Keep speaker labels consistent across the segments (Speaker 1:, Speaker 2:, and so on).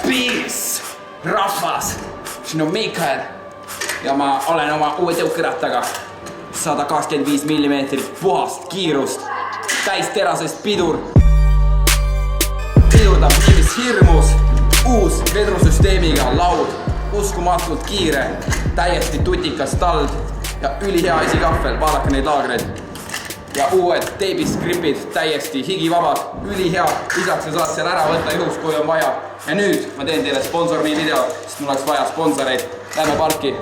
Speaker 1: Peace, rahvas! Siin on Mikael ja ma olen oma uue tõukerattaga 125 mm puhast kiirust, täis terasest pidur. Pidurdab niimis hirmus, uus vedrusüsteemiga laud, uskumatult kiire, täiesti tutikas tald ja ülihea esikahvel, vaadake neid laagreid. Ja uued teibiskripid, täiesti higivabad, ülihea, lisaks sa saad seal ära võtta juhus, kui on vaja. Ja nüüd ma teen teile sponsorni video, sest mul oleks vaja sponsoreid. Lähme parki.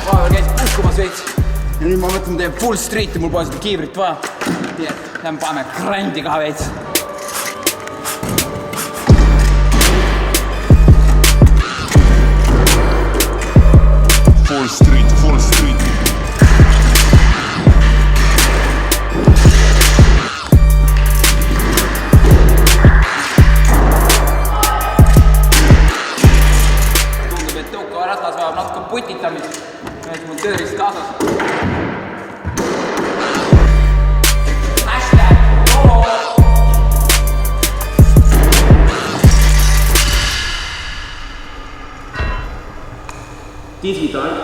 Speaker 1: Vahepeal käisid uskumas veits. Ja nüüd ma mõtlen, teen full streeti, mul pole seda kiivrit vaja. Nii et lähme paneme grandi ka veits.
Speaker 2: Full street, full street.
Speaker 1: Tundub, et tõukaratas vajab natuke putitamist. Näed mul tööriist kaasas. Digital